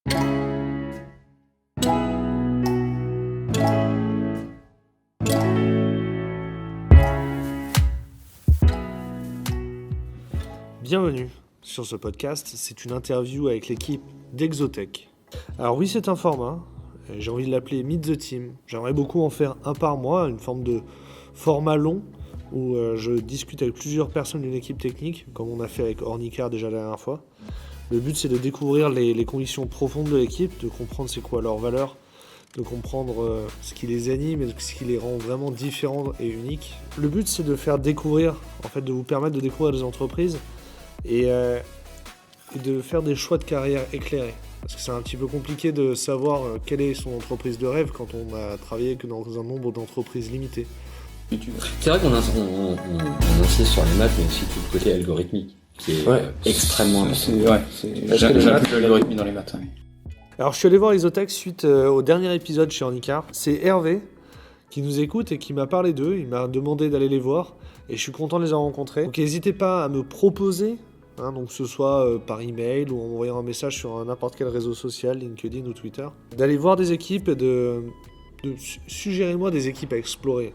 Bienvenue sur ce podcast, c'est une interview avec l'équipe d'Exotech. Alors oui, c'est un format, j'ai envie de l'appeler Meet the Team. J'aimerais beaucoup en faire un par mois, une forme de format long où je discute avec plusieurs personnes d'une équipe technique, comme on a fait avec Ornicar déjà la dernière fois. Le but, c'est de découvrir les conditions profondes de l'équipe, de comprendre c'est quoi leurs valeurs, de comprendre ce qui les anime et ce qui les rend vraiment différents et uniques. Le but, c'est de faire découvrir, en fait, de vous permettre de découvrir des entreprises et de faire des choix de carrière éclairés. Parce que c'est un petit peu compliqué de savoir quelle est son entreprise de rêve quand on a travaillé que dans un nombre d'entreprises limité. C'est vrai qu'on insiste sur les maths, mais aussi tout le côté algorithmique, qui est extrêmement important. J'applique l'algorithmie dans les maths. Ouais. Alors je suis allé voir Exotech suite au dernier épisode chez Ornicar. C'est Hervé qui nous écoute et qui m'a parlé d'eux. Il m'a demandé d'aller les voir et je suis content de les avoir rencontrés. Donc n'hésitez pas à me proposer, donc que ce soit par email ou en m'envoyant un message sur n'importe quel réseau social, LinkedIn ou Twitter, d'aller voir des équipes et de suggérez-moi des équipes à explorer.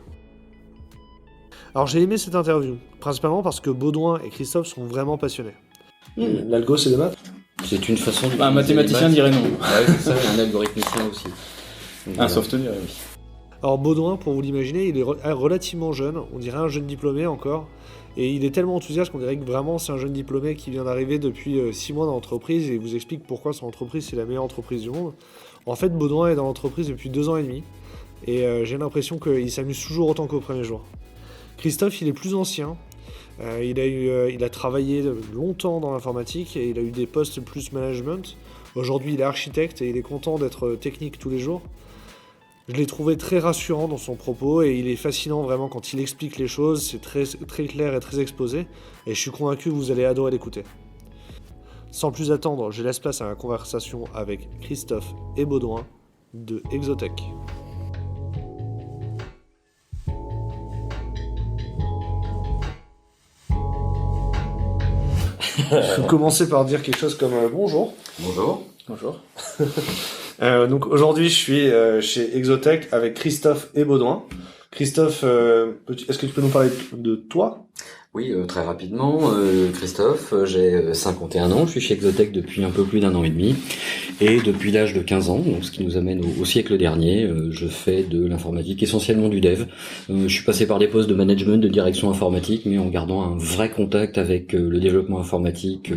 Alors j'ai aimé cette interview, principalement parce que Baudouin et Christophe sont vraiment passionnés. L'algo, c'est des maths ? C'est une façon de... Un mathématicien dirait non. Ouais, c'est ça, et un algorithmicien aussi. Donc, un sauveteur dirait oui. Alors Baudouin, pour vous l'imaginer, il est relativement jeune, on dirait un jeune diplômé encore, et il est tellement enthousiaste qu'on dirait que vraiment c'est un jeune diplômé qui vient d'arriver depuis 6 mois dans l'entreprise et il vous explique pourquoi son entreprise c'est la meilleure entreprise du monde. En fait, Baudouin est dans l'entreprise depuis 2 ans et demi, et j'ai l'impression qu'il s'amuse toujours autant qu'au premier jour. Christophe, il est plus ancien, il a travaillé longtemps dans l'informatique et il a eu des postes plus management. Aujourd'hui, il est architecte et il est content d'être technique tous les jours. Je l'ai trouvé très rassurant dans son propos et il est fascinant vraiment quand il explique les choses, c'est très, très clair et très exposé et je suis convaincu que vous allez adorer l'écouter. Sans plus attendre, je laisse place à la conversation avec Christophe et Baudouin de Exotech. Je vais commencer par dire quelque chose comme bonjour. Bonjour. Bonjour. Donc aujourd'hui, je suis chez Exotech avec Christophe et Baudouin. Christophe, est-ce que tu peux nous parler de toi ? Oui, très rapidement, Christophe, j'ai 51 ans, je suis chez Exotech depuis un peu plus d'1 an et demi, et depuis l'âge de 15 ans, donc ce qui nous amène au siècle dernier, je fais de l'informatique, essentiellement du dev. Je suis passé par des postes de management, de direction informatique, mais en gardant un vrai contact avec le développement informatique,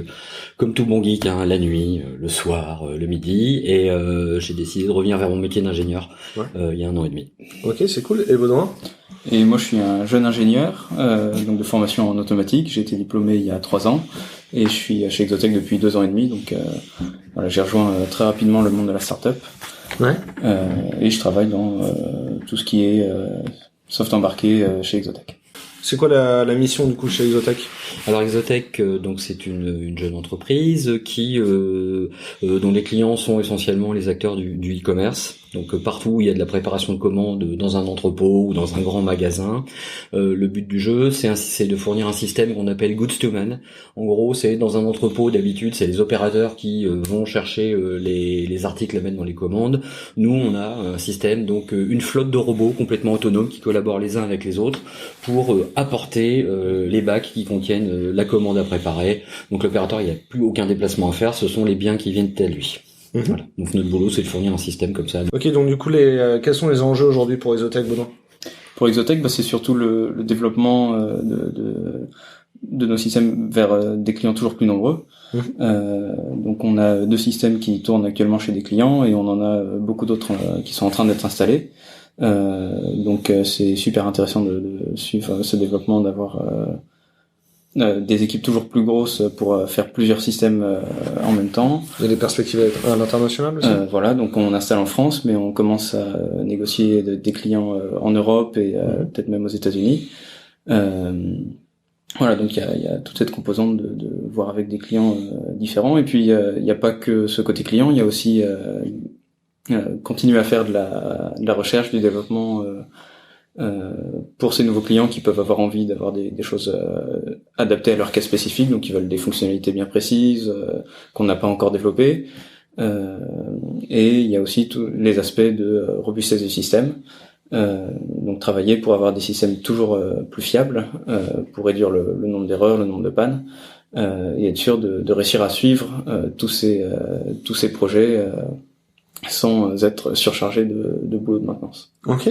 comme tout bon geek, la nuit, le soir, le midi, et j'ai décidé de revenir vers mon métier d'ingénieur il y a 1 an et demi. Ok, c'est cool. Et Baudouin ? Et moi, je suis un jeune ingénieur, donc de formation en automatique. J'ai été diplômé il y a 3 ans et je suis chez Exotech depuis 2 ans et demi. Donc voilà, j'ai rejoint très rapidement le monde de la start-up. Et je travaille dans tout ce qui est soft embarqué chez Exotech. C'est quoi la mission du coup chez Exotech ? Alors Exotech, donc c'est une jeune entreprise qui dont les clients sont essentiellement les acteurs du e-commerce. Donc partout où il y a de la préparation de commandes dans un entrepôt ou dans un grand magasin, le but du jeu c'est de fournir un système qu'on appelle goods to man. En gros, c'est dans un entrepôt d'habitude, c'est les opérateurs qui vont chercher les articles à mettre dans les commandes. Nous, on a un système, donc une flotte de robots complètement autonomes qui collaborent les uns avec les autres pour apporter les bacs qui contiennent la commande à préparer. Donc l'opérateur, il n'y a plus aucun déplacement à faire, ce sont les biens qui viennent à lui. Voilà. Donc notre boulot, c'est de fournir un système comme ça. Ok, donc du coup, quels sont les enjeux aujourd'hui pour Exotech, Baudouin ? Pour Exotech, c'est surtout le développement de nos systèmes vers des clients toujours plus nombreux. Donc on a 2 systèmes qui tournent actuellement chez des clients et on en a beaucoup d'autres qui sont en train d'être installés. Donc c'est super intéressant de suivre ce développement, d'avoir des équipes toujours plus grosses pour faire plusieurs systèmes en même temps. Il y a des perspectives à l'international aussi ? Voilà, donc on installe en France, mais on commence à négocier des clients en Europe et peut-être même aux États-Unis. Voilà, donc il y a toute cette composante de voir avec des clients différents. Et puis il y a pas que ce côté client, il y a aussi continuer à faire de la recherche, du développement pour ces nouveaux clients qui peuvent avoir envie d'avoir des choses adaptées à leur cas spécifique, donc ils veulent des fonctionnalités bien précises qu'on n'a pas encore développées. Et il y a aussi tous les aspects de robustesse du système. Donc travailler pour avoir des systèmes toujours plus fiables, pour réduire le nombre d'erreurs, le nombre de pannes, et être sûr de réussir à suivre tous ces projets sans être surchargés de boulot de maintenance. Ok.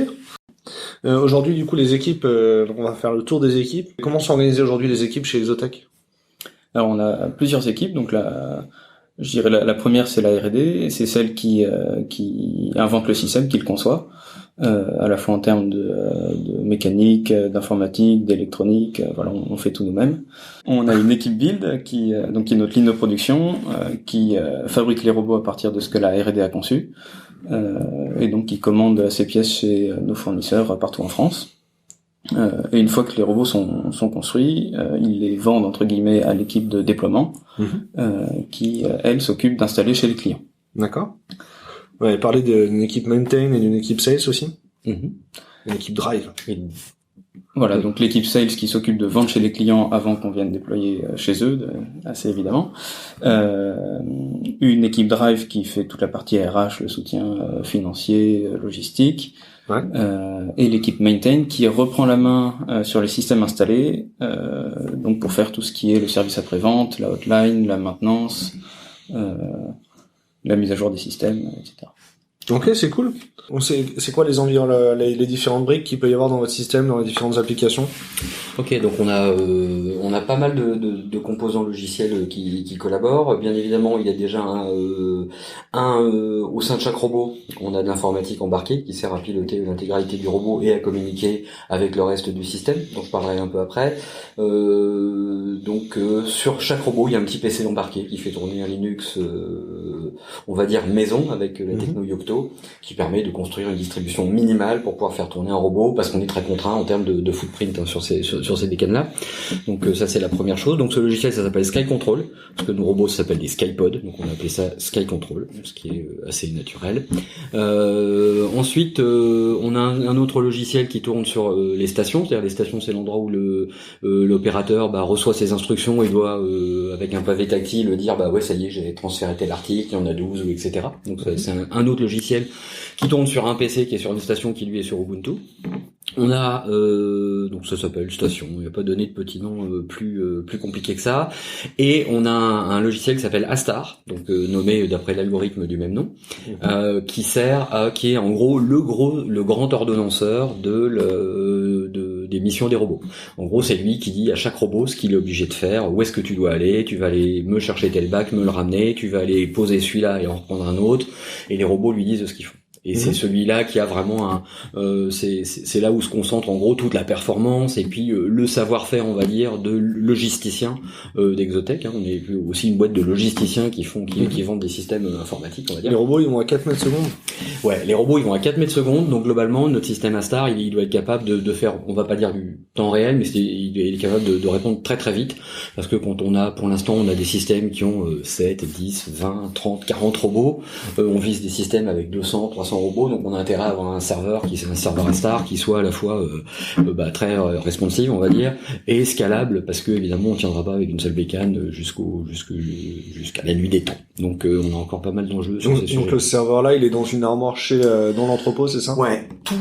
Aujourd'hui, du coup, les équipes, on va faire le tour des équipes. Comment sont organisées aujourd'hui les équipes chez Exotech? Alors on a plusieurs équipes, donc je dirais la première c'est la R&D, et c'est celle qui invente le système, qui le conçoit, à la fois en termes de mécanique, d'informatique, d'électronique, voilà, on fait tout nous-mêmes. On a une équipe build qui est notre ligne de production, qui fabrique les robots à partir de ce que la R&D a conçu, et donc qui commande ces pièces chez nos fournisseurs partout en France. Et une fois que les robots sont construits, ils les vendent entre guillemets à l'équipe de déploiement, qui elle s'occupe d'installer chez les clients. D'accord. Ouais, parler d'une équipe maintain et d'une équipe sales aussi. Une équipe drive. Voilà, donc l'équipe sales qui s'occupe de vendre chez les clients avant qu'on vienne déployer chez eux, assez évidemment. Une équipe drive qui fait toute la partie RH, le soutien financier, logistique. Ouais. Et l'équipe maintain qui reprend la main sur les systèmes installés, donc pour faire tout ce qui est le service après-vente, la hotline, la maintenance, la mise à jour des systèmes, etc. Ok, c'est cool. C'est quoi les différentes briques qu'il peut y avoir dans votre système, dans les différentes applications? Ok, donc on a pas mal de composants logiciels qui collaborent. Bien évidemment, il y a déjà au sein de chaque robot, on a de l'informatique embarquée qui sert à piloter l'intégralité du robot et à communiquer avec le reste du système. Donc je parlerai un peu après. Sur chaque robot, il y a un petit PC embarqué qui fait tourner un Linux, on va dire maison avec la techno Yocto, qui permet de construire une distribution minimale pour pouvoir faire tourner un robot, parce qu'on est très contraint en termes de footprint sur ces bécanes-là. Donc ça c'est la première chose. Donc ce logiciel ça s'appelle Sky Control, parce que nos robots ça s'appelle des Skypods, donc on a appelé ça Sky Control, ce qui est assez naturel. Ensuite on a un autre logiciel qui tourne sur les stations, c'est-à-dire les stations c'est l'endroit où l'opérateur reçoit ses instructions et doit avec un pavé tactile dire ouais ça y est j'ai transféré tel article, il y en a 12 ou etc. Donc c'est un autre logiciel qui tourne sur un PC qui est sur une station qui lui est sur Ubuntu. On a donc ça s'appelle station, il n'y a pas donné de petit nom plus compliqué que ça. Et on a un logiciel qui s'appelle Astar, donc nommé d'après l'algorithme du même nom, qui est en gros le grand ordonnanceur des missions des robots. En gros, c'est lui qui dit à chaque robot ce qu'il est obligé de faire, où est-ce que tu dois aller, tu vas aller me chercher tel bac, me le ramener, tu vas aller poser celui-là et en reprendre un autre, et les robots lui disent ce qu'ils font. Et c'est celui-là qui a vraiment c'est là où se concentre en gros toute la performance et puis le savoir-faire, on va dire, de logisticien d'Exotech. On est aussi une boîte de logisticiens qui vendent des systèmes informatiques, on va dire. Les robots, ils vont à 4 mètres secondes. Ouais, les robots, ils vont à 4 mètres secondes. Donc globalement, notre système Astar, il doit être capable de faire, on va pas dire du temps réel, mais il est capable de répondre très très vite. Parce que pour l'instant, on a des systèmes qui ont 7, 10, 20, 30, 40 robots. On vise des systèmes avec 200, 300 robots, donc on a intérêt à avoir un serveur Astar qui soit à la fois très responsive, on va dire, et scalable, parce que évidemment on tiendra pas avec une seule bécane jusqu'à la nuit des temps. Donc on a encore pas mal d'enjeux sur ces sujets. Donc le serveur là, il est dans une armoire dans l'entrepôt, c'est ça? Ouais, tous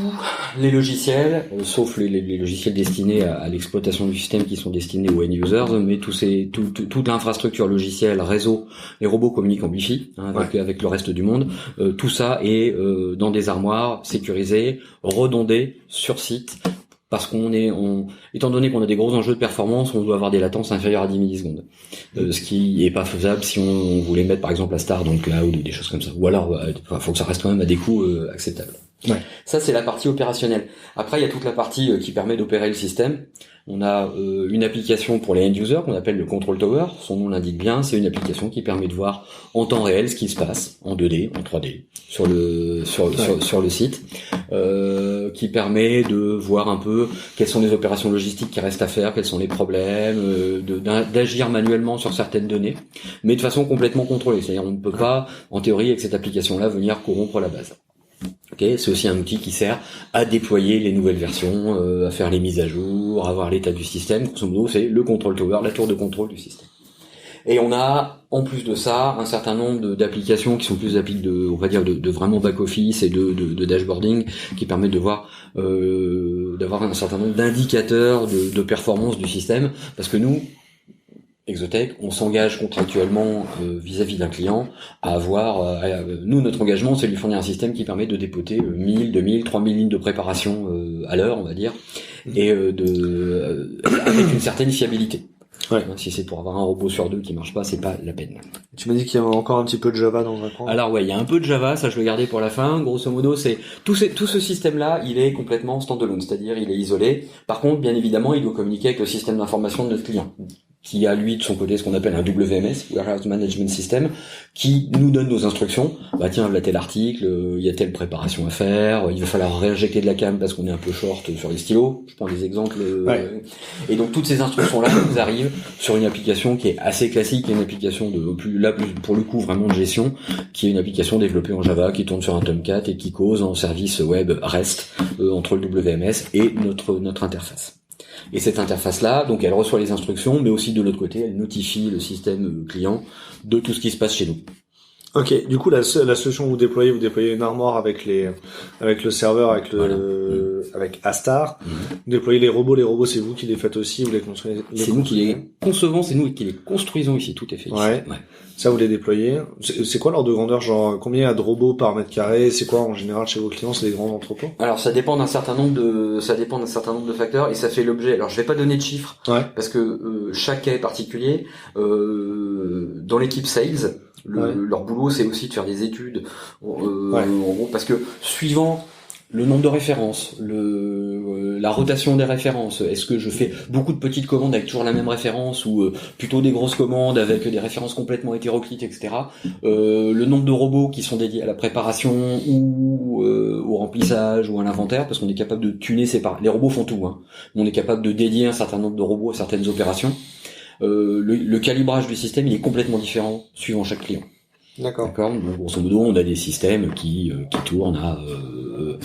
les logiciels, sauf les logiciels destinés à l'exploitation du système qui sont destinés aux end users, mais toute l'infrastructure logicielle, réseau, les robots communiquent en Wi-Fi avec le reste du monde. Tout ça est dans des armoires sécurisées, redondées sur site, parce étant donné qu'on a des gros enjeux de performance, on doit avoir des latences inférieures à 10 millisecondes. Ce qui est pas faisable si on voulait mettre par exemple Astar dans le cloud ou des choses comme ça. Ou alors, faut que ça reste quand même à des coûts acceptables. Ouais. Ça, c'est la partie opérationnelle. Après, il y a toute la partie qui permet d'opérer le système. On a une application pour les end-users qu'on appelle le Control Tower. Son nom l'indique bien, c'est une application qui permet de voir en temps réel ce qui se passe en 2D, en 3D sur le site, qui permet de voir un peu quelles sont les opérations logistiques qui restent à faire, quels sont les problèmes, d'agir manuellement sur certaines données, mais de façon complètement contrôlée. C'est-à-dire on ne peut pas, en théorie, avec cette application-là, venir corrompre la base. Okay, c'est aussi un outil qui sert à déployer les nouvelles versions, à faire les mises à jour, à voir l'état du système. Grosso modo, c'est le control tower, la tour de contrôle du système. Et on a, en plus de ça, un certain nombre d'applications qui sont plus on va dire, de vraiment back-office et de dashboarding qui permettent de voir, d'avoir un certain nombre d'indicateurs de performance du système. Parce que nous, Exotech, on s'engage contractuellement vis-à-vis d'un client à avoir, nous, notre engagement, c'est de lui fournir un système qui permet de dépoter 1000, 2000, 3000 lignes de préparation à l'heure, on va dire, et avec une certaine fiabilité. Ouais. Si c'est pour avoir un robot sur 2 qui marche pas, c'est pas la peine. Tu m'as dit qu'il y avait encore un petit peu de Java dans un coin. Alors ouais, il y a un peu de Java, ça je vais garder pour la fin. Grosso modo, c'est tout ce système-là, il est complètement standalone, c'est-à-dire il est isolé. Par contre, bien évidemment, il doit communiquer avec le système d'information de notre client, qui a lui de son côté ce qu'on appelle un WMS, Warehouse Management System, qui nous donne nos instructions. Bah tiens, voilà tel article, il y a telle préparation à faire, il va falloir réinjecter de la cam parce qu'on est un peu short sur les stylos. Je prends des exemples. Et donc toutes ces instructions-là nous arrivent sur une application qui est assez classique, une application pour le coup vraiment de gestion, qui est une application développée en Java, qui tourne sur un Tomcat et qui cause en service web REST entre le WMS et notre interface. Et cette interface-là, donc elle reçoit les instructions, mais aussi de l'autre côté, elle notifie le système client de tout ce qui se passe chez nous. Ok, du coup la solution que vous déployez une armoire avec le serveur, avec Astar. Vous déployez les robots c'est vous qui les faites aussi, vous les construisez. C'est nous qui les concevons, c'est nous qui les construisons ici, tout est fait ici. Ouais. Ça vous les déployez. C'est quoi l'ordre de grandeur, genre combien il y a de robots par mètre carré? C'est quoi en général chez vos clients? C'est des grands entrepôts? Alors ça dépend d'un certain nombre de facteurs et ça fait l'objet. Alors je vais pas donner de chiffres parce que chaque cas est particulier. Dans l'équipe sales, leur boulot c'est aussi de faire des études en gros, parce que suivant le nombre de références, la rotation des références, est-ce que je fais beaucoup de petites commandes avec toujours la même référence ou plutôt des grosses commandes avec des références complètement hétéroclites, etc. Le nombre de robots qui sont dédiés à la préparation ou au remplissage ou à l'inventaire, parce qu'on est capable de tuner les robots font tout, hein. On est capable de dédier un certain nombre de robots à certaines opérations. Le calibrage du système, il est complètement différent suivant chaque client. D'accord. Donc, grosso modo, on a des systèmes qui tournent à,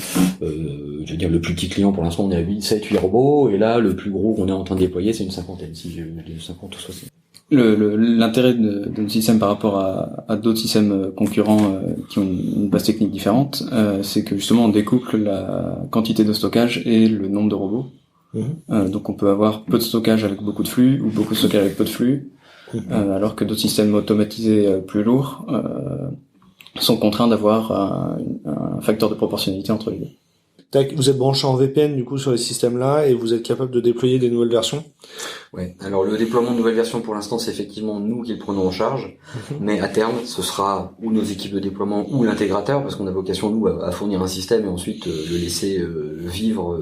je veux dire, le plus petit client pour l'instant, on est à 8 robots, et là, le plus gros qu'on est en train de déployer, c'est une cinquantaine, si je dis 50 ou 60. L'intérêt de notre système par rapport à d'autres systèmes concurrents qui ont une base technique différente, c'est que justement on découple la quantité de stockage et le nombre de robots. Donc on peut avoir peu de stockage avec beaucoup de flux ou beaucoup de stockage avec peu de flux. Alors que d'autres systèmes automatisés plus lourds sont contraints d'avoir un facteur de proportionnalité entre les deux. Vous êtes branché en VPN du coup sur les systèmes-là et vous êtes capable de déployer des nouvelles versions? Ouais. Alors le déploiement de nouvelles versions pour l'instant c'est effectivement nous qui le prenons en charge, mais à terme ce sera ou nos équipes de déploiement ou l'intégrateur, parce qu'on a vocation nous à fournir un système et ensuite le laisser vivre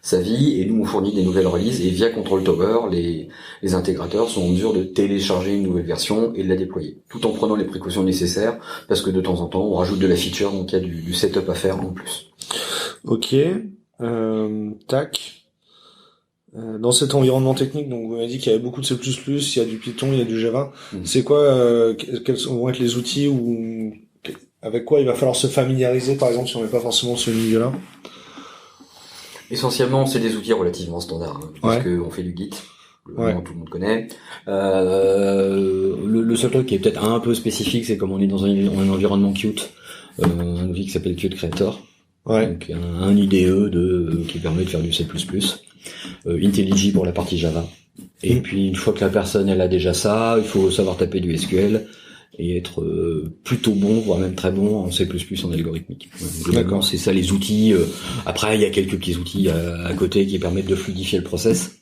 sa vie, et nous on fournit des nouvelles releases et via Control Tower les intégrateurs sont en mesure de télécharger une nouvelle version et de la déployer, tout en prenant les précautions nécessaires, parce que de temps en temps on rajoute de la feature, donc il y a du setup à faire en plus. Ok, dans cet environnement technique, donc vous m'avez dit qu'il y avait beaucoup de C++, il y a du Python, il y a du Java. C'est quoi, quels vont être les outils ou avec quoi il va falloir se familiariser, par exemple, si on n'est pas forcément de ce milieu-là? Essentiellement, c'est des outils relativement standards, parce que on fait du Git. Vraiment, tout le monde connaît. Le seul truc qui est peut-être un peu spécifique, c'est comme on est dans un environnement Qt, un outil qui s'appelle Qt Creator. Donc un IDE qui permet de faire du C++, IntelliJ pour la partie Java. Et puis une fois que la personne elle a déjà ça, il faut savoir taper du SQL et être plutôt bon, voire même très bon en C++ en algorithmique. Globalement, c'est ça les outils. Après, il y a quelques petits outils à côté qui permettent de fluidifier le process.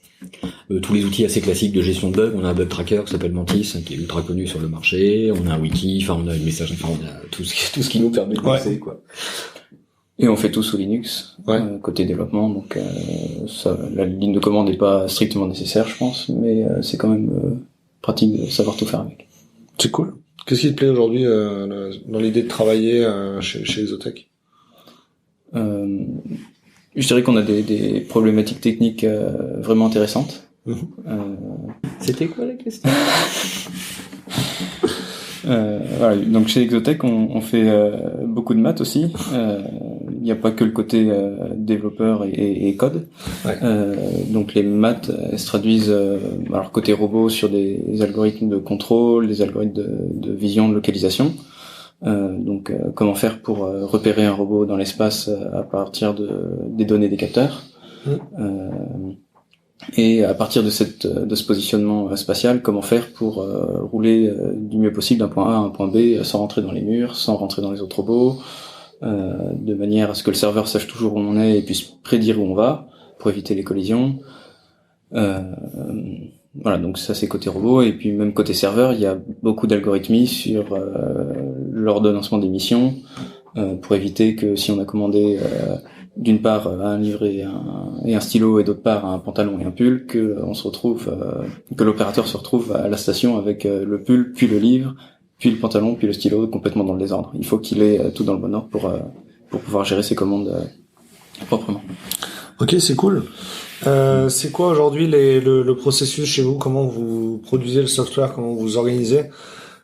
Tous les outils assez classiques de gestion de bugs, on a un bug tracker qui s'appelle Mantis, qui est ultra connu sur le marché, on a un wiki, on a une message, on a tout ce qui nous permet de bosser, quoi. Et on fait tout sous Linux, côté développement, donc la ligne de commande n'est pas strictement nécessaire, je pense, mais c'est quand même pratique de savoir tout faire avec. C'est cool. Qu'est-ce qui te plaît aujourd'hui dans l'idée de travailler chez Exotech? Je dirais qu'on a des problématiques techniques vraiment intéressantes. C'était quoi la question? Voilà, donc chez Exotech on fait beaucoup de maths aussi, il n'y a pas que le côté développeur et code. Ouais. Donc les maths elles se traduisent alors côté robot sur des algorithmes de contrôle, des algorithmes de vision, de localisation. Donc comment faire pour repérer un robot dans l'espace à partir des données des capteurs. Et à partir de ce positionnement spatial, comment faire pour rouler du mieux possible d'un point A à un point B sans rentrer dans les murs, sans rentrer dans les autres robots, de manière à ce que le serveur sache toujours où on est et puisse prédire où on va pour éviter les collisions. Voilà, donc ça c'est côté robot. Et puis même côté serveur, il y a beaucoup d'algorithmies sur l'ordonnancement des missions pour éviter que si on a commandé d'une part un livre et un stylo et d'autre part un pantalon et un pull, que l'opérateur se retrouve à la station avec le pull puis le livre puis le pantalon puis le stylo complètement dans le désordre. Il faut qu'il ait tout dans le bon ordre pour pouvoir gérer ses commandes proprement. Ok, c'est cool. C'est quoi aujourd'hui le processus chez vous? Comment vous produisez le software? Comment vous organisez?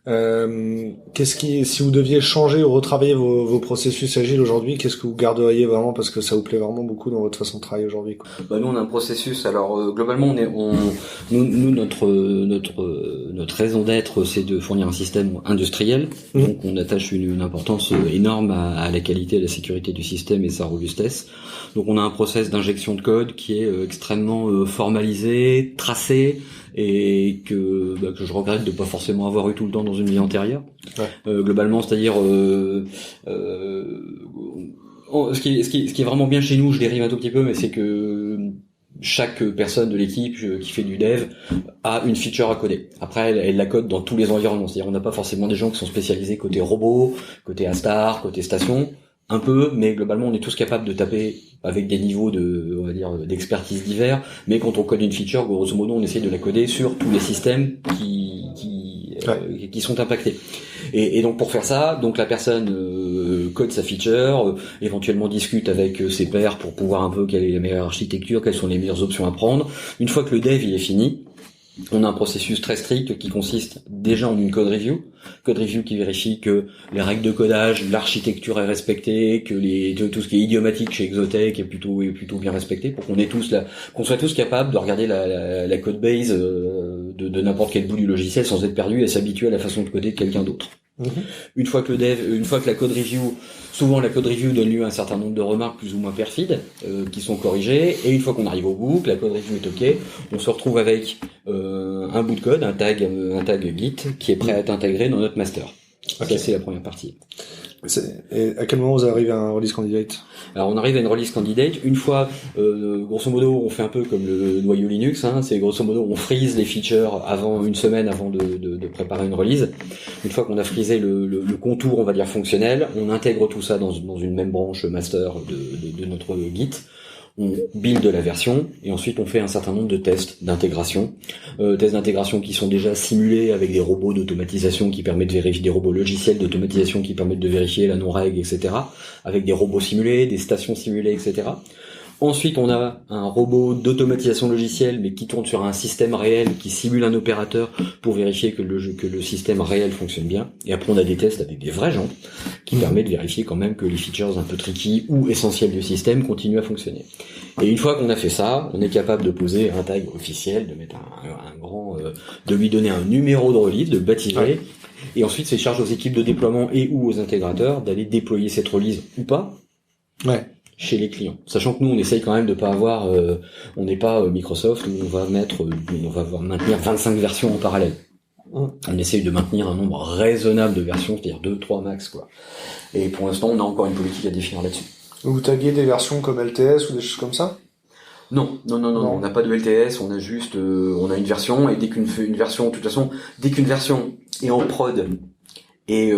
Si vous deviez changer ou retravailler vos processus agiles aujourd'hui, qu'est-ce que vous garderiez vraiment parce que ça vous plaît vraiment beaucoup dans votre façon de travailler aujourd'hui, quoi? Nous on a un processus. Alors globalement notre raison d'être c'est de fournir un système industriel. Donc on attache une importance énorme à la qualité et la sécurité du système et sa robustesse. Donc on a un process d'injection de code qui est extrêmement formalisé, tracé, et que je regrette de pas forcément avoir eu tout le temps dans une vie antérieure. Ouais. Globalement, c'est-à-dire ce qui est vraiment bien chez nous, je dérive un tout petit peu, mais c'est que chaque personne de l'équipe qui fait du dev a une feature à coder. Après, elle la code dans tous les environnements. C'est-à-dire, on n'a pas forcément des gens qui sont spécialisés côté robot, côté Astar, côté station. Un peu, mais globalement, on est tous capables de taper avec des niveaux d'expertise divers. Mais quand on code une feature, grosso modo, on essaie de la coder sur tous les systèmes qui sont impactés. Et donc pour faire ça, donc la personne code sa feature, éventuellement discute avec ses pairs pour pouvoir un peu quelle est la meilleure architecture, quelles sont les meilleures options à prendre. Une fois que le dev il est fini, on a un processus très strict qui consiste déjà en une code review qui vérifie que les règles de codage, l'architecture est respectée, que tout ce qui est idiomatique chez Exotech est plutôt bien respecté, pour qu'on soit tous capables de regarder la code base de n'importe quel bout du logiciel sans être perdu et s'habituer à la façon de coder de quelqu'un d'autre. Une fois que la code review, souvent la code review donne lieu à un certain nombre de remarques plus ou moins perfides qui sont corrigées, et une fois qu'on arrive au bout, que la code review est ok, on se retrouve avec un bout de code, un tag Git qui est prêt à être intégré dans notre master. Okay. Ça c'est la première partie. Et à quel moment vous arrivez à un release candidate? Alors on arrive à une release candidate une fois, grosso modo, on fait un peu comme le noyau Linux, c'est grosso modo on freeze les features une semaine avant de préparer une release. Une fois qu'on a freezé le contour, on va dire fonctionnel, on intègre tout ça dans une même branche master de notre Git. On build la version et ensuite on fait un certain nombre de tests d'intégration, qui sont déjà simulés avec des robots d'automatisation qui permettent de vérifier, des robots logiciels d'automatisation qui permettent de vérifier la non-règle, etc. Avec des robots simulés, des stations simulées, etc. Ensuite, on a un robot d'automatisation logicielle, mais qui tourne sur un système réel, qui simule un opérateur pour vérifier que le système réel fonctionne bien. Et après, on a des tests avec des vrais gens, qui permettent de vérifier quand même que les features un peu tricky ou essentielles du système continuent à fonctionner. Et une fois qu'on a fait ça, on est capable de poser un tag officiel, de mettre de lui donner un numéro de release, de le baptiser. Ouais. Et ensuite, c'est charge aux équipes de déploiement et ou aux intégrateurs d'aller déployer cette release ou pas. Ouais. Chez les clients. Sachant que nous, on essaye quand même de pas avoir, on n'est pas Microsoft où on va maintenir 25 versions en parallèle. On essaye de maintenir un nombre raisonnable de versions, c'est-à-dire 2, 3 max, quoi. Et pour l'instant, on a encore une politique à définir là-dessus. Vous taguez des versions comme LTS ou des choses comme ça? Non, on n'a pas de LTS, on a juste, on a une version, et dès qu'une version, de toute façon, dès qu'une version est en prod et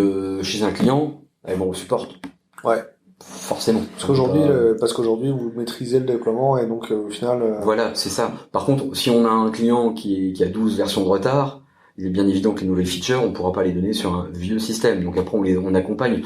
chez un client, on le supporte. Ouais. Forcément. Parce qu'aujourd'hui vous maîtrisez le déploiement et donc au final. Voilà, c'est ça. Par contre, si on a un client qui a 12 versions de retard, il est bien évident que les nouvelles features, on pourra pas les donner sur un vieux système. Donc après, on accompagne.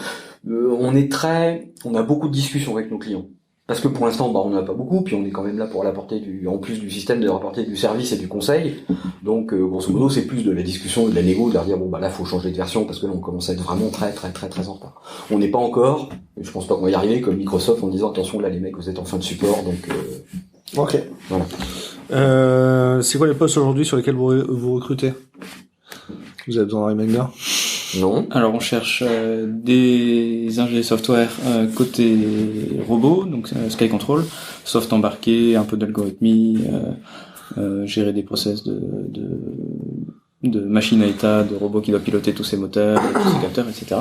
On a beaucoup de discussions avec nos clients. Parce que pour l'instant, on n'en a pas beaucoup, puis on est quand même là pour apporter en plus du système, de leur apporter du service et du conseil. Donc, grosso modo, c'est plus de la discussion, de la négo, de leur dire, là, faut changer de version, parce que là, on commence à être vraiment très, très, très, très en retard. On n'est pas encore Je pense pas qu'on va y arriver comme Microsoft en disant attention là les mecs vous êtes en fin de support donc Ok. voilà. C'est quoi les postes aujourd'hui sur lesquels vous recrutez? Vous avez besoin d'un reminder? Non. Alors on cherche des ingénieurs software côté robot, donc Sky Control, soft embarqué, un peu d'algorithmie, gérer des process de machine à état, de robots qui doivent piloter tous ces moteurs, tous ces capteurs, etc.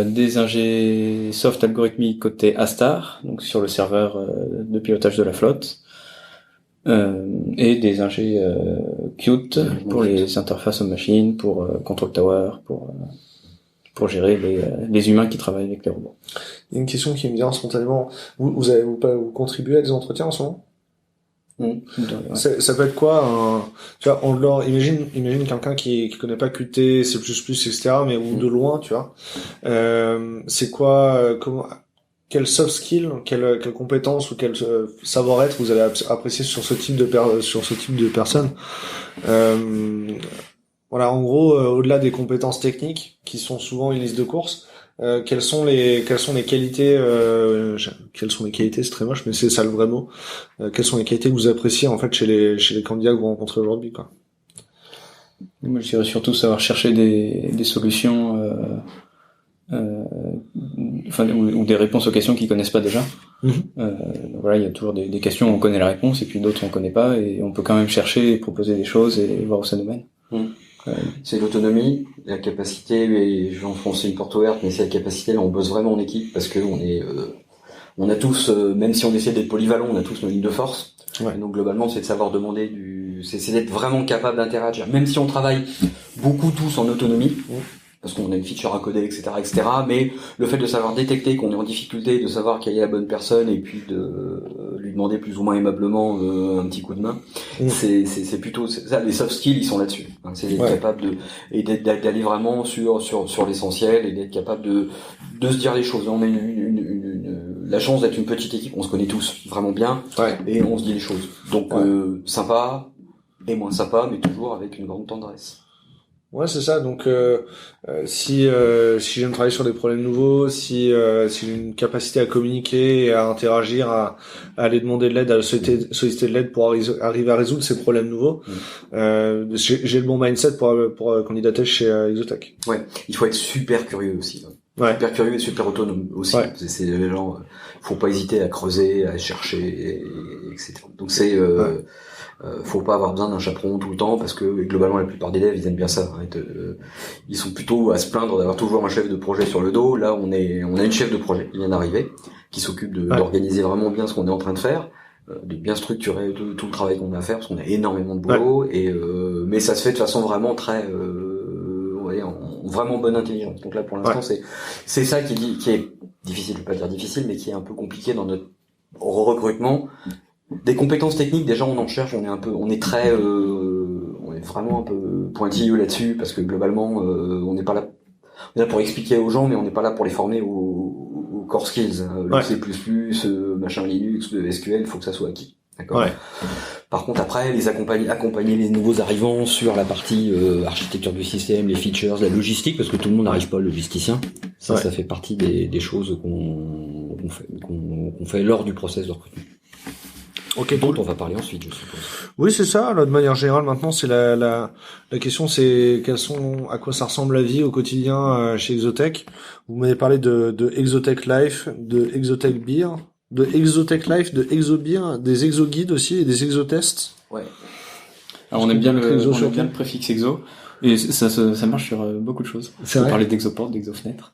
Des ingé soft algorithmie côté Astar, donc sur le serveur de pilotage de la flotte, et des ingé Qt pour les interfaces aux machines, pour Control Tower, pour gérer les humains qui travaillent avec les robots. Il y a une question qui me vient spontanément. Vous contribuez à des entretiens en ce moment? Ouais. Ça peut être quoi tu vois, en dehors, imagine quelqu'un qui connaît pas Qt, C++, etc., mais ou de loin, tu vois. C'est quoi, quel soft skill, quelle compétence ou quel savoir-être vous avez apprécié sur ce type de personnes? Voilà, en gros, au-delà des compétences techniques, qui sont souvent une liste de courses, quelles sont les qualités, c'est très moche, mais c'est ça le vrai mot. Quelles sont les qualités que vous appréciez, en fait, chez les candidats que vous rencontrez aujourd'hui, quoi? Moi, je dirais surtout savoir chercher des solutions, ou des réponses aux questions qu'ils connaissent pas déjà. Voilà, il y a toujours des questions où on connaît la réponse, et puis d'autres on connaît pas, et on peut quand même chercher et proposer des choses et voir où ça nous mène. C'est l'autonomie, la capacité, et je vais enfoncer une porte ouverte, mais c'est la capacité, là on bosse vraiment en équipe, parce que on a tous, même si on essaie d'être polyvalent, on a tous nos lignes de force. Ouais. Et donc globalement, c'est de savoir demander c'est d'être vraiment capable d'interagir, même si on travaille beaucoup tous en autonomie, parce qu'on a une feature à coder, etc., mais le fait de savoir détecter qu'on est en difficulté, de savoir qu'il y a la bonne personne, et puis de lui demander plus ou moins aimablement un petit coup de main, c'est plutôt ça. Les soft skills, ils sont là-dessus. Hein, c'est d'être capable d'aller vraiment sur l'essentiel, et d'être capable de se dire les choses. On a la chance d'être une petite équipe, on se connaît tous vraiment bien, et on se dit les choses. Donc sympa et moins sympa, mais toujours avec une grande tendresse. Ouais, c'est ça. Donc, si j'aime travailler sur des problèmes nouveaux, si j'ai une capacité à communiquer et à interagir, à aller demander de l'aide, à solliciter de l'aide pour arriver à résoudre ces problèmes nouveaux, j'ai le bon mindset pour candidater chez Exotech. Ouais, il faut être super curieux aussi. Super curieux et super autonome aussi. C'est les gens, faut pas hésiter à creuser, à chercher, etc. Donc faut pas avoir besoin d'un chaperon tout le temps, parce que globalement la plupart des devs ils aiment bien ça. Ils sont plutôt à se plaindre d'avoir toujours un chef de projet sur le dos. Là on a une chef de projet qui vient d'arriver, qui s'occupe d'organiser vraiment bien ce qu'on est en train de faire, de bien structurer tout le travail qu'on a à faire, parce qu'on a énormément de boulot, mais ça se fait de façon vraiment très vraiment bonne intelligence. Donc là pour l'instant c'est ça qui est difficile, je vais pas dire difficile, mais qui est un peu compliqué dans notre recrutement. Des compétences techniques, déjà on en cherche, on est vraiment un peu pointilleux là-dessus, parce que globalement on n'est pas là, on est là pour expliquer aux gens, mais on n'est pas là pour les former aux core skills. Le C++, machin Linux, le SQL, il faut que ça soit acquis. D'accord. Par contre après les accompagner les nouveaux arrivants sur la partie architecture du système, les features, la logistique, parce que tout le monde n'arrive pas, le logisticien. Ça fait partie des choses qu'on fait lors du process de recrutement. Ok, dont on va parler ensuite, je suppose. Oui, c'est ça. Là, de manière générale, maintenant, c'est la question, c'est à quoi ça ressemble la vie au quotidien chez Exotech. Vous m'avez parlé de Exotech Life, de Exotech Beer, de Exotech Life, de Exobeer, des exoguides aussi et des exotests. Ouais. Alors on aime bien le préfixe exo, et ça marche sur beaucoup de choses. On peut parler d'exoporte, d'exofenêtre.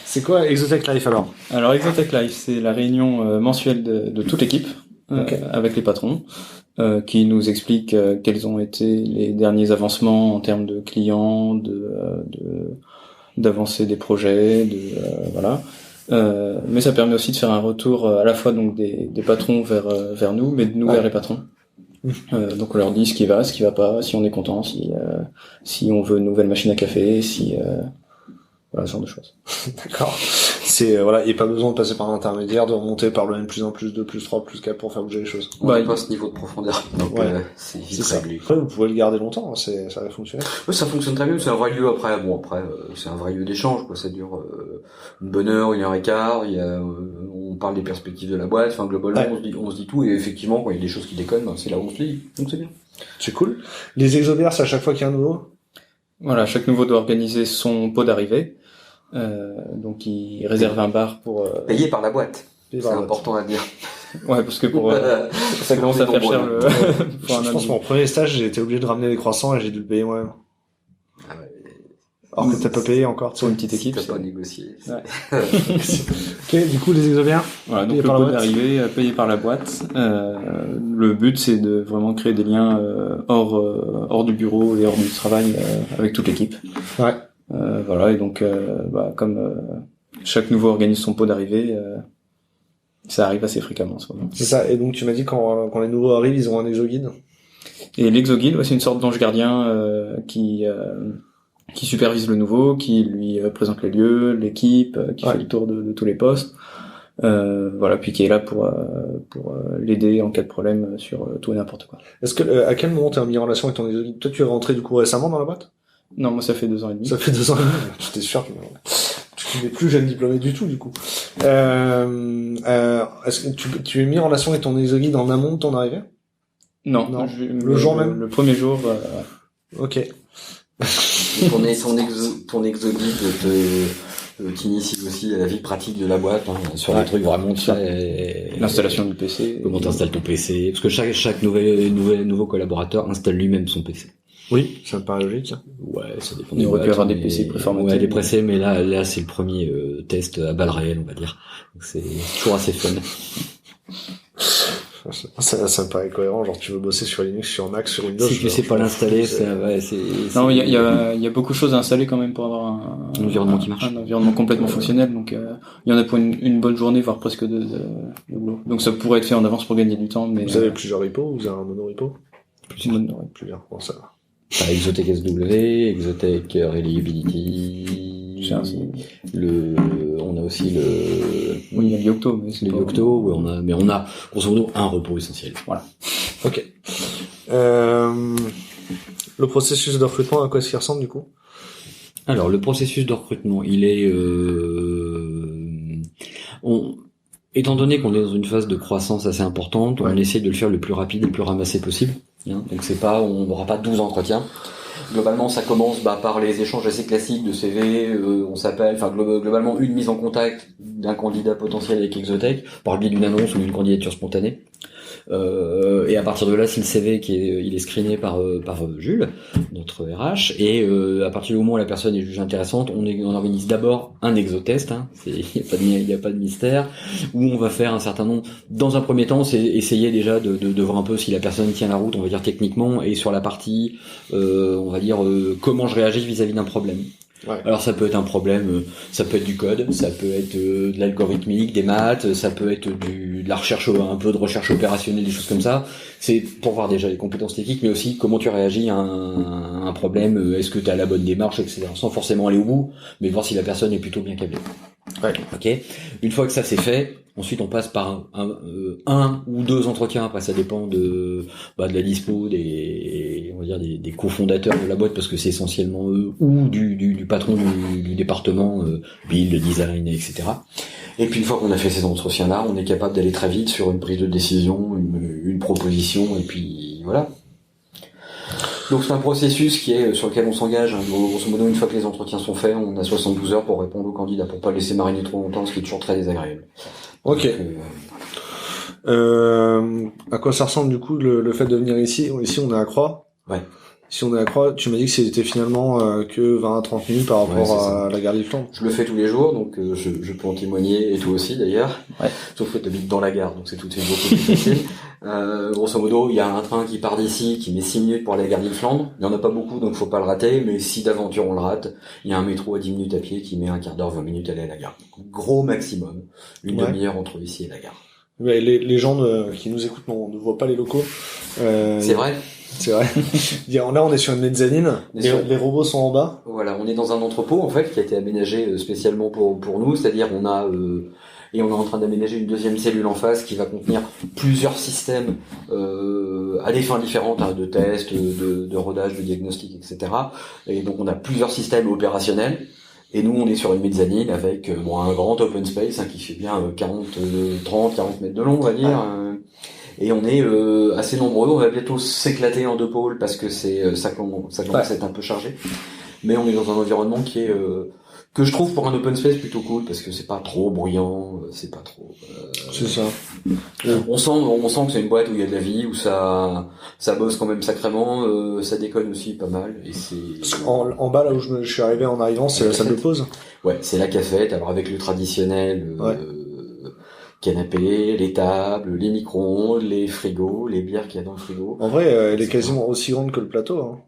C'est quoi Exotech Life alors? Alors Exotech Life, c'est la réunion mensuelle de toute l'équipe avec les patrons, qui nous expliquent quels ont été les derniers avancements en termes de clients, d'avancée des projets, voilà. Mais ça permet aussi de faire un retour à la fois donc des patrons vers nous, mais de nous vers les patrons. Donc on leur dit ce qui va pas, si on est content, si on veut une nouvelle machine à café, Voilà, ce genre de choses. D'accord. C'est voilà, il n'y a pas besoin de passer par un intermédiaire, de remonter par le N plus 1, plus 2, plus 3, plus 4 pour faire bouger les choses. On n'a pas ce niveau de profondeur. Donc, Ouais. c'est C'est vite ça. réglé. Après, vous pouvez le garder longtemps, hein, ça va fonctionner. Ouais, ça fonctionne très bien. C'est un vrai lieu après. Bon, après, c'est un vrai lieu d'échange, quoi. Ça dure une bonne heure, 1h15. Il y a, on parle des perspectives de la boîte. Enfin, globalement, Ouais. on se dit tout. Et effectivement, quand il y a des choses qui déconnent, ben, c'est là où on se dit. Donc, c'est bien. C'est cool. Les exoverses, à chaque fois qu'il y a un nouveau. Voilà, chaque nouveau doit organiser son pot d'arrivée. Donc il réserve un bar pour... Payé par la boîte. Payé C'est par la important à dire. Ouais, parce que pour ça commence à faire cher le... pour un Je pense que ami. mon premier stage, j'ai été obligé de ramener des croissants et j'ai dû le payer moi-même. Ah ouais. Alors que t'as pas payé encore, tu Pour sais. une petite équipe. T'as c'est- pas négocié. Ouais. Ok, du coup, les exoverses. Voilà, donc Payé le par la pot boîte. d'arrivée payé par la boîte. Le but c'est de vraiment créer des liens hors du bureau et hors du travail avec toute l'équipe. Ouais. Voilà, et donc comme chaque nouveau organise son pot d'arrivée, ça arrive assez fréquemment en ce moment. C'est ça. Et donc, tu m'as dit quand les nouveaux arrivent, ils ont un exoguide. Et l'exoguide, c'est une sorte d'ange gardien qui supervise le nouveau, qui lui présente les lieux, l'équipe, qui Ouais. fait le tour de tous les postes. Voilà, puis qui est là pour l'aider en cas de problème sur tout et n'importe quoi. Est-ce que, à quel moment t'es mis en relation avec ton exoguide? Toi, tu es rentré du coup récemment dans la boîte? Non, moi ça fait 2 ans et demi. Ça fait 2 ans et demi. J'étais sûr que tu n'es plus jeune diplômé du tout, du coup. Est-ce que tu es mis en relation avec ton exoguide en amont de ton arrivée? Non, Non. Le jour même? Le premier jour. Ok. Ton exoguide t'initie aussi à la vie pratique de la boîte, hein, sur Ouais. les trucs vraiment très... L'installation du PC. Comment t'installes ton PC. Parce que chaque nouveau collaborateur installe lui-même son PC. Oui, ça me paraît logique. Ouais, ça dépend Il des aurait pu boîtes, avoir des mais- PC préformatés. Ouais, des PC, mais là, c'est le premier test à balles réelles, on va dire. Donc c'est toujours assez fun. Ça me paraît cohérent. Genre, tu veux bosser sur Linux, sur Mac, sur Windows. Si tu sais pas l'installer, c'est... Non, il y a beaucoup de choses à installer quand même pour avoir un environnement qui marche. Un environnement complètement fonctionnel. Donc, il y en a pour une bonne journée, voire presque de boulot. Donc, ça pourrait être fait en avance pour gagner du temps, mais Vous avez plusieurs repos, vous avez un mono-repo? plusieurs. Plusieurs. Bon, ça va. T'as Exotech SW, Exotech Reliability, on a aussi Oui, il y a Yocto, mais c'est les pas... Yocto, ouais, on a grosso modo un repos essentiel. Voilà. Ok. Le processus de recrutement, à quoi est-ce qu'il ressemble, du coup? Alors, le processus de recrutement, il est, étant donné qu'on est dans une phase de croissance assez importante, on essaie de le faire le plus rapide et le plus ramassé possible. Hein. Donc on n'aura pas 12 entretiens. Globalement, ça commence par les échanges assez classiques de CV. On s'appelle, globalement, une mise en contact d'un candidat potentiel avec Exotech par le biais d'une annonce ou d'une candidature spontanée. Et à partir de là, si le CV il est screené par Jules, notre RH, et à partir du moment où la personne est jugée intéressante, on organise d'abord un exotest. Hein, il y a pas de mystère, où on va faire un certain nombre. Dans un premier temps, c'est essayer déjà de voir un peu si la personne tient la route, on va dire techniquement, et sur la partie, on va dire comment je réagis vis-à-vis d'un problème. Ouais. Alors ça peut être un problème, ça peut être du code, ça peut être de l'algorithmique, des maths, ça peut être de la recherche, un peu de recherche opérationnelle, des choses comme ça. C'est pour voir déjà les compétences techniques, mais aussi comment tu réagis à un problème, est-ce que tu as la bonne démarche, etc. Sans forcément aller au bout, mais voir si la personne est plutôt bien câblée. Ouais. Ok. Une fois que ça c'est fait, ensuite on passe par un ou deux entretiens. Après ça dépend de la dispo on va dire des cofondateurs de la boîte, parce que c'est essentiellement eux, ou du patron du département build, design, etc. Et puis une fois qu'on a fait ces entretiens-là, on est capable d'aller très vite sur une prise de décision, une proposition, et puis voilà. Donc c'est un processus sur lequel on s'engage. Hein. Grosso modo, une fois que les entretiens sont faits, on a 72 heures pour répondre aux candidats, pour pas le laisser mariner trop longtemps, ce qui est toujours très désagréable. Ok. Donc, à quoi ça ressemble, du coup, le fait de venir ici? Ici, on est à Croix. Ouais. Si on est à Croix, tu m'as dit que c'était finalement que 20 à 30 minutes par rapport à la gare d'Iflande. je le fais tous les jours, donc je peux en témoigner, et toi aussi d'ailleurs. Ouais. Sauf que tu habites dans la gare, donc c'est tout de suite beaucoup plus facile. Grosso modo, il y a un train qui part d'ici, qui met 6 minutes pour aller à la gare d'Iflande. Il y en a pas beaucoup, donc faut pas le rater, mais si d'aventure on le rate, il y a un métro à 10 minutes à pied qui met un quart d'heure, 20 minutes à aller à la gare. Donc, gros maximum, une demi-heure entre ici et la gare. Mais les gens qui nous écoutent ne voient pas les locaux. C'est vrai? C'est vrai. Là, on est sur une mezzanine. Les robots sont en bas. Voilà, on est dans un entrepôt en fait qui a été aménagé spécialement pour nous, c'est-à-dire on est en train d'aménager une deuxième cellule en face qui va contenir plusieurs systèmes à des fins différentes, hein, de tests, de rodage, de diagnostic, etc. Et donc on a plusieurs systèmes opérationnels. Et nous, on est sur une mezzanine avec un grand open space qui fait bien 40 mètres de long, on va dire. Et on est assez nombreux. On va bientôt s'éclater en deux pôles parce que ça commence à être un peu chargé. Mais on est dans un environnement qui est que je trouve pour un open space plutôt cool parce que c'est pas trop bruyant, c'est pas trop. C'est ça. On sent que c'est une boîte où il y a de la vie, où ça bosse quand même sacrément, ça déconne aussi pas mal. Et c'est en bas là où je suis arrivé en arrivant, c'est la salle de pause. Ouais, c'est la cafette. Alors avec le traditionnel. Canapé, les tables, les micro-ondes, les frigos, les bières qu'il y a dans le frigo. En vrai, elle est quasiment aussi grande que le plateau. Hein.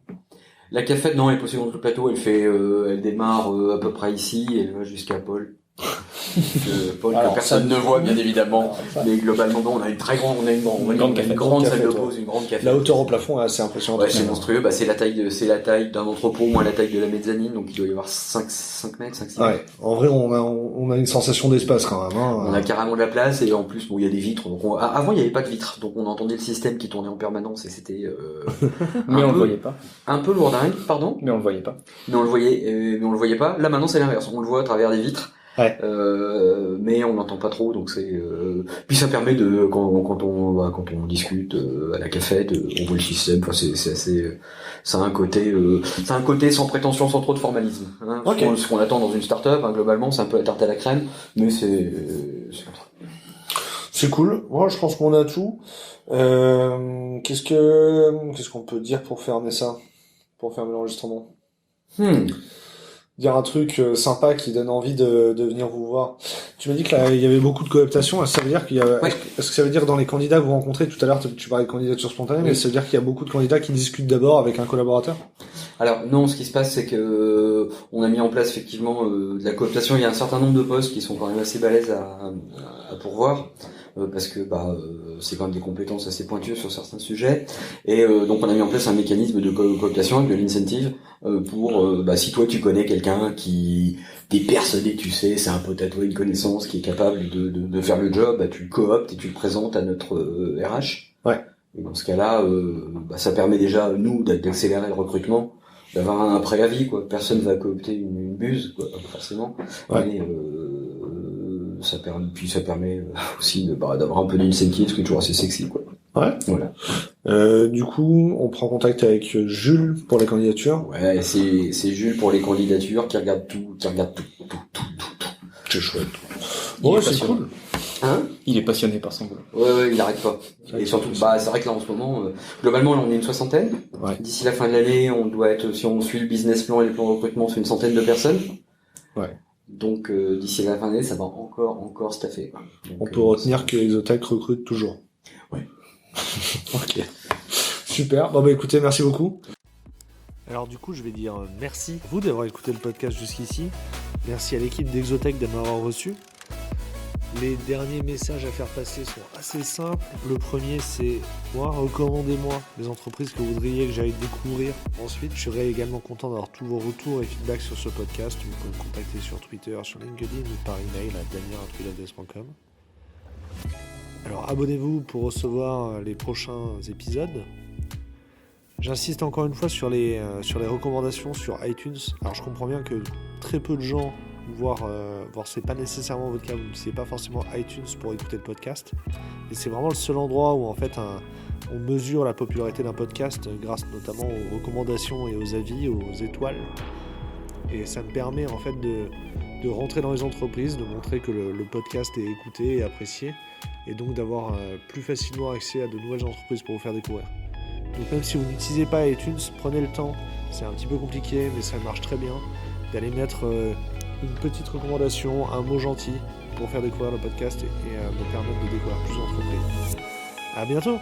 La cafette, non, elle est pas aussi grande que le plateau. Elle démarre à peu près ici, et elle va jusqu'à Paul. Paul que personne ne voit bien évidemment, mais globalement on a une très grande, une grande salle de pause, une grande cafette. La hauteur au plafond est assez impressionnante. Ouais, c'est monstrueux. C'est la taille d'un entrepôt moins la taille de la mezzanine, donc il doit y avoir 5 mètres, 5 mètres. Ouais. En vrai, on a une sensation d'espace quand même. Hein. On a carrément de la place et en plus il y a des vitres. Donc avant il n'y avait pas de vitres, donc on entendait le système qui tournait en permanence et c'était. Mais on le voyait pas. Un peu lourdingue, pardon. Mais on le voyait pas. Mais on le voyait pas. Là maintenant c'est l'inverse. On le voit à travers des vitres. Ouais. Mais on n'entend pas trop, donc c'est. Puis ça permet de quand on discute à la cafette, on voit le système. Enfin, c'est assez. Ça a un côté sans prétention, sans trop de formalisme. Hein. Okay. Ce qu'on attend dans une start-up, hein, globalement, c'est un peu la tarte à la crème, mais c'est C'est cool. Moi, je pense qu'on a tout. Qu'est-ce qu'on peut dire pour fermer ça, pour fermer l'enregistrement? Dire un truc sympa qui donne envie de venir vous voir. Tu m'as dit que là, il y avait beaucoup de cooptation. Ça veut dire qu'il y a, ouais. Est-ce que ça veut dire dans les candidats que vous rencontrez, tout à l'heure tu parlais de candidature spontanée, mais ça veut dire qu'il y a beaucoup de candidats qui discutent d'abord avec un collaborateur? Alors non, ce qui se passe, c'est que on a mis en place effectivement de la cooptation. Il y a un certain nombre de postes qui sont quand même assez balèzes à pourvoir. Parce que c'est quand même des compétences assez pointues sur certains sujets, et donc on a mis en place un mécanisme de cooptation avec de l'incentive pour si toi tu connais quelqu'un qui t'es persuadé, tu sais, c'est un pote à toi, une connaissance qui est capable de faire le job, tu le cooptes et tu le présentes à notre RH. Ouais. Et dans ce cas-là, ça permet déjà nous d'accélérer le recrutement, d'avoir un préavis, quoi. Personne va coopter une buse, quoi, forcément. Ouais. Mais, ça permet aussi d'avoir un peu d'incentive, ce qui est toujours assez sexy, quoi. Ouais. Voilà. Du coup, on prend contact avec Jules pour la candidature. Ouais, c'est Jules pour les candidatures qui regarde tout. C'est chouette. Ouais, c'est cool. Hein? Il est passionné par son boulot. Ouais, il n'arrête pas. Et surtout, c'est vrai que là, en ce moment, globalement, là, on est une 60aine. Ouais. D'ici la fin de l'année, on doit être, si on suit le business plan et le plan de recrutement, c'est une centaine de personnes. Ouais. Donc, d'ici la fin de l'année, ça va encore staffer. Donc, on peut retenir que Exotech recrute toujours. Ouais. Ok. Super. Bon, écoutez, merci beaucoup. Alors du coup, je vais dire merci à vous d'avoir écouté le podcast jusqu'ici. Merci à l'équipe d'Exotech de m'avoir reçu. Les derniers messages à faire passer sont assez simples. Le premier, c'est recommandez-moi les entreprises que vous voudriez que j'aille découvrir. Ensuite, je serai également content d'avoir tous vos retours et feedbacks sur ce podcast. Vous pouvez me contacter sur Twitter, sur LinkedIn ou par email à damien@willavdes.com. Alors abonnez-vous pour recevoir les prochains épisodes. J'insiste encore une fois sur les recommandations sur iTunes. Alors je comprends bien que très peu de gens, voire c'est pas nécessairement votre cas, vous n'utilisez pas forcément iTunes pour écouter le podcast. Et c'est vraiment le seul endroit où en fait on mesure la popularité d'un podcast grâce notamment aux recommandations et aux avis, aux étoiles. Et ça me permet en fait de rentrer dans les entreprises, de montrer que le podcast est écouté et apprécié, et donc d'avoir plus facilement accès à de nouvelles entreprises pour vous faire découvrir. Donc même si vous n'utilisez pas iTunes, prenez le temps, c'est un petit peu compliqué mais ça marche très bien, d'aller mettre une petite recommandation, un mot gentil pour faire découvrir le podcast et me permettre de découvrir plus d'entreprises. À bientôt!